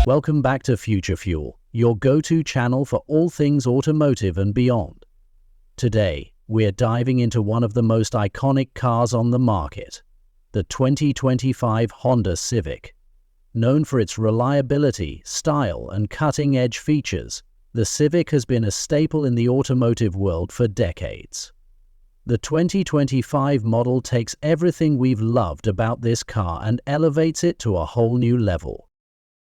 Welcome back to Future Fuel, your go-to channel for all things automotive and beyond. Today, we're diving into one of the most iconic cars on the market, the 2025 Honda Civic. Known for its reliability, style, and cutting-edge features, the Civic has been a staple in the automotive world for decades. The 2025 model takes everything we've loved about this car and elevates it to a whole new level.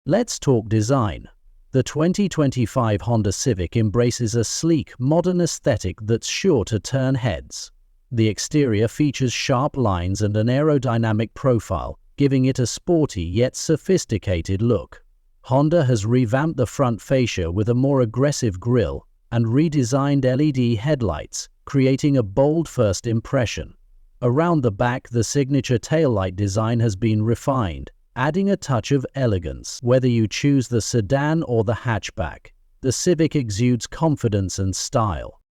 Let's talk design. The 2025 Honda Civic embraces a sleek, modern aesthetic that's sure to turn heads. The exterior features sharp lines and an aerodynamic profile, giving it a sporty yet sophisticated look. Honda has revamped the front fascia with a more aggressive grille and redesigned LED headlights, creating a bold first impression. Around the back, the signature taillight design has been refined, adding a touch of elegance. Whether you choose the sedan or the hatchback, the Civic exudes confidence and style.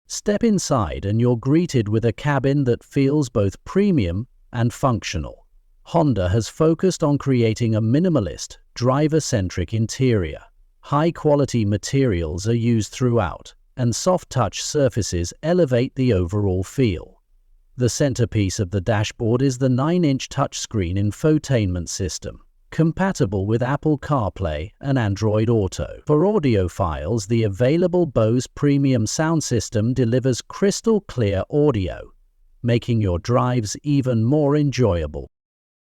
Step inside and you're greeted with a cabin that feels both premium and functional. Honda has focused on creating a minimalist, driver-centric interior. High-quality materials are used throughout, and soft-touch surfaces elevate the overall feel. The centerpiece of the dashboard is the 9-inch touchscreen infotainment system, compatible with Apple CarPlay and Android Auto. For audiophiles, the available Bose premium sound system delivers crystal-clear audio, making your drives even more enjoyable.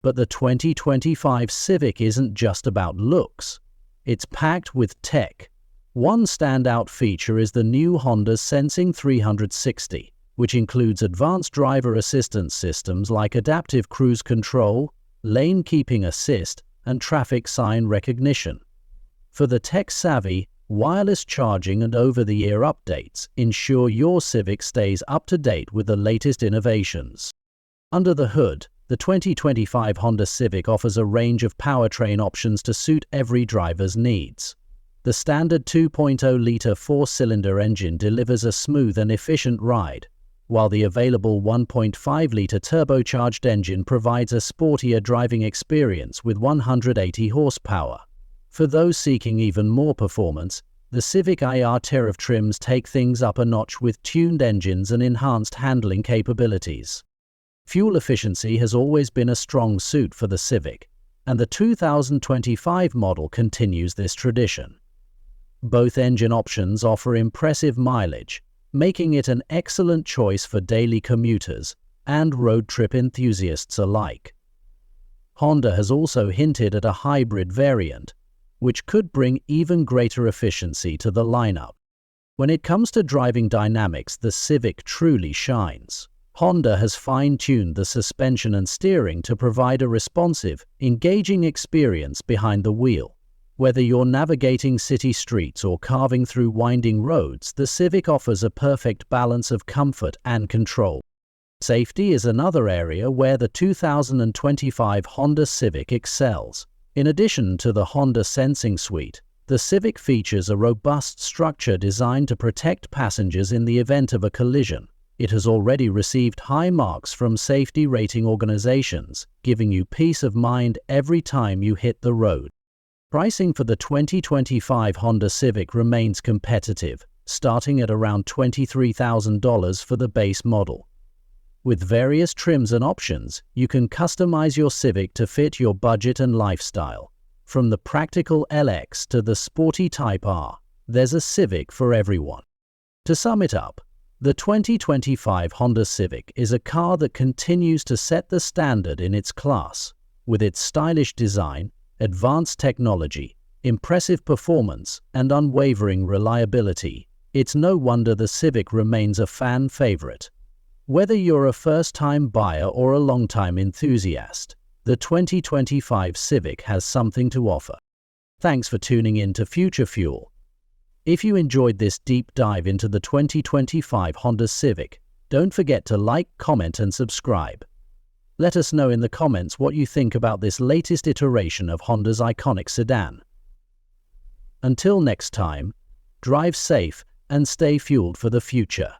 But the 2025 Civic isn't just about looks. It's packed with tech. One standout feature is the new Honda Sensing 360, which includes advanced driver assistance systems like adaptive cruise control, lane keeping assist, and traffic sign recognition. For the tech-savvy, wireless charging and over-the-air updates ensure your Civic stays up to date with the latest innovations. Under the hood, the 2025 Honda Civic offers a range of powertrain options to suit every driver's needs. The standard 2.0-liter four-cylinder engine delivers a smooth and efficient ride, while the available 1.5-liter turbocharged engine provides a sportier driving experience with 180 horsepower. For those seeking even more performance, the Civic IR trims take things up a notch with tuned engines and enhanced handling capabilities. Fuel efficiency has always been a strong suit for the Civic, and the 2025 model continues this tradition. Both engine options offer impressive mileage, making it an excellent choice for daily commuters and road trip enthusiasts alike. Honda has also hinted at a hybrid variant, which could bring even greater efficiency to the lineup. When it comes to driving dynamics, the Civic truly shines. Honda has fine-tuned the suspension and steering to provide a responsive, engaging experience behind the wheel. Whether you're navigating city streets or carving through winding roads, the Civic offers a perfect balance of comfort and control. Safety is another area where the 2025 Honda Civic excels. In addition to the Honda Sensing Suite, the Civic features a robust structure designed to protect passengers in the event of a collision. It has already received high marks from safety rating organizations, giving you peace of mind every time you hit the road. Pricing for the 2025 Honda Civic remains competitive, starting at around $23,000 for the base model. With various trims and options, you can customize your Civic to fit your budget and lifestyle. From the practical LX to the sporty Type R, there's a Civic for everyone. To sum it up, the 2025 Honda Civic is a car that continues to set the standard in its class. With its stylish design, advanced technology, impressive performance, and unwavering reliability, it's no wonder the Civic remains a fan favorite. Whether you're a first-time buyer or a long-time enthusiast, the 2025 Civic has something to offer. Thanks for tuning in to Future Fuel. If you enjoyed this deep dive into the 2025 Honda Civic, don't forget to like, comment, and subscribe. Let us know in the comments what you think about this latest iteration of Honda's iconic sedan. Until next time, drive safe and stay fueled for the future.